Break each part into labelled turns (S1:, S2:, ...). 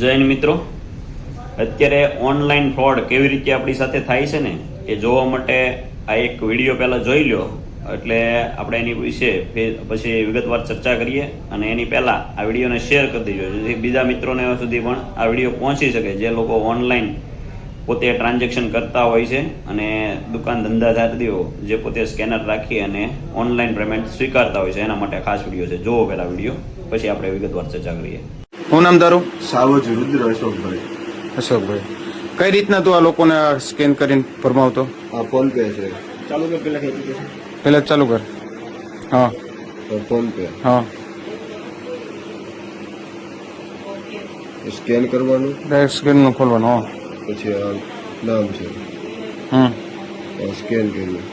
S1: જૈન મિત્રો, અત્યારે online fraud કેવી રીતે આપણી સાથે થાય છે ને એ જોવા માટે આ એક વિડીયો પહેલાં જોઈ લો, એટલે આપણે એની વિશે પછી વિગતવાર ચર્ચા કરીએ. અને એની પહેલાં આ વિડીયોને શેર કરી દેજો, જેથી બીજા મિત્રોને સુધી પણ આ વિડીયો પહોંચી શકે, જે લોકો ઓનલાઈન પોતે ટ્રાન્ઝેક્શન કરતા હોય છે અને દુકાન ધંધાદારીઓ જે પોતે સ્કેનર રાખી અને ઓનલાઈન પેમેન્ટ સ્વીકારતા હોય છે. એના માટે ખાસ વિડીયો છે, જોવો પહેલાં વિડીયો, પછી આપણે વિગતવાર ચર્ચા કરીએ.
S2: શું નામ તારું?
S3: સાવજ રુદ્ર અશોકભાઈ.
S2: અશોકભાઈ, કઈ રીતના તું આ લોકોને સ્કેન કરીને ફરમાવતો?
S3: આ ફોન પે છે.
S2: ચાલુ કર પહેલા ચાલુ કર. હા
S3: ફોન પે.
S2: હા,
S3: સ્કેન કરવાનું,
S2: ડાયરેક્ટ સ્કેન નું ખોલવાનું. હા,
S3: પછી આ નામ છે, સ્કેન કર્યું.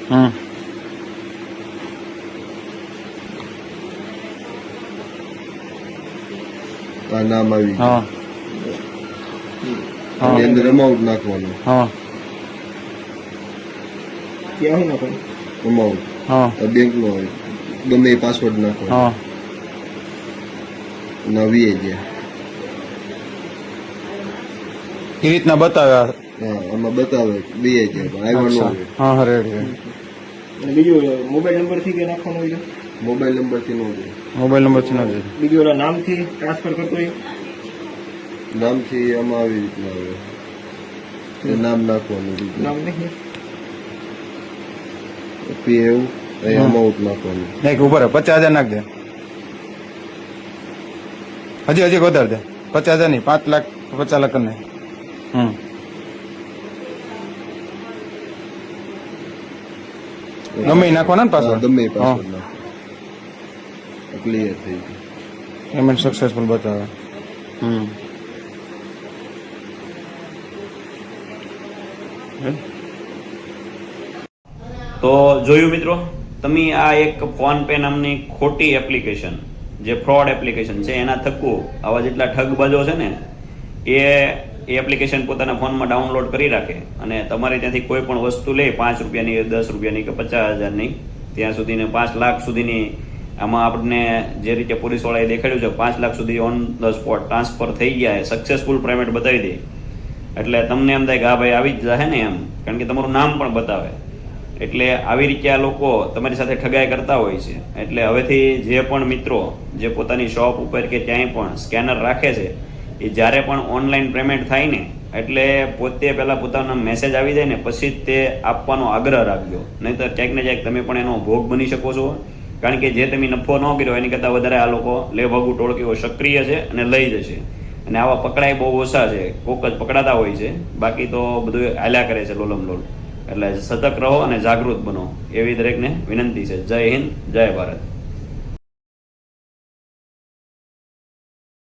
S3: આ નામ આવી ગયું. એની અંદર અમાઉન્ટ નાખવાનું.
S2: હા,
S3: અમાઉન્ટ બેંક નો હોય, ગમે એ પાસવર્ડ નાખવાનો.
S2: હા,
S3: નવી ગયા.
S2: એ રીતના બતાવ્યા.
S3: હા, આમાં બતાવે 2000 પણ આવ્યા ન હોય.
S2: હા, રેડી.
S4: બીજું મોબાઈલ નંબર થી કે નાખવાનો હોય?
S3: મોબાઈલ નંબર થી ન હોય.
S2: મોબાઈલ નંબર થી નથી.
S4: બીજું ઓલા નામથી ટ્રાન્સફર કરતો હોય?
S3: નામથી આમાં આવી રીતના આવે, એ નામ નાખવાનું.
S4: નામ નહીં,
S3: એવું અમાઉન્ટ નાખવાનું.
S2: નહીં, ઉપર 50,000 નાખ દે. હજી વધારે દે. 50,000 નહીં, 5 લાખ 50 લાખ કરી નાખ. ગમે નાખવાના ને પાસવર્ડ?
S3: ગમે પાસવર્ડ નાખો, ક્લિયર થઈ ગયું.
S2: પેમેન્ટ સક્સેસફુલ બતાવે.
S1: તો જોયું મિત્રો, તમે આ એક ફોન પે નામની ખોટી એપ્લિકેશન, જે ફ્રોડ એપ્લિકેશન છે, એના થકુ આવા જેટલા ઠગબાજો છે ને એ એપ્લિકેશન પોતાના ફોનમાં ડાઉનલોડ કરી રાખે અને તમારે ત્યાંથી કોઈ પણ વસ્તુ લે, 5 રૂપિયાની, 10 રૂપિયાની કે 50,000ની, ત્યાં સુધીને 5 લાખ સુધીની, આમાં આપણને જે રીતે પોલીસવાળાએ દેખાડ્યું છે 5 લાખ સુધી ઓન ધ સ્પોટ ટ્રાન્સફર થઈ ગયા, સક્સેસફુલ પેમેન્ટ બતાવી દે. એટલે તમને એમ થાય કે હા ભાઈ આવી જ જશે ને એમ, કારણ કે તમારું નામ પણ બતાવે. એટલે આવી રીતે આ લોકો તમારી સાથે ઠગાઈ કરતા હોય છે. એટલે હવેથી જે પણ મિત્રો જે પોતાની શોપ ઉપર કે ક્યાંય પણ સ્કેનર રાખે છે, એ જ્યારે પણ ઓનલાઈન પેમેન્ટ થાય ને એટલે પોતે પહેલાં પોતાનો મેસેજ આવી જાય ને પછી જ તે આપવાનો આગ્રહ રાખજો, નહીંતર ક્યાંક ને ક્યાંક તમે પણ એનો ભોગ બની શકો છો. કારણ કે જે તમે નફો ન કર્યો એની કરતાં વધારે આ લોકો લેભાગુ ટોળકીઓ સક્રિય છે અને લઈ જશે. અને આવા પકડાય બહુ ઓછા છે, કોક જ પકડાતા હોય છે, બાકી તો બધું હાલ્યા કરે છે લોલમ લોલ. એટલે સતર્ક રહો અને જાગૃત બનો, એવી દરેકને વિનંતી છે. જય હિન્દ, જય ભારત.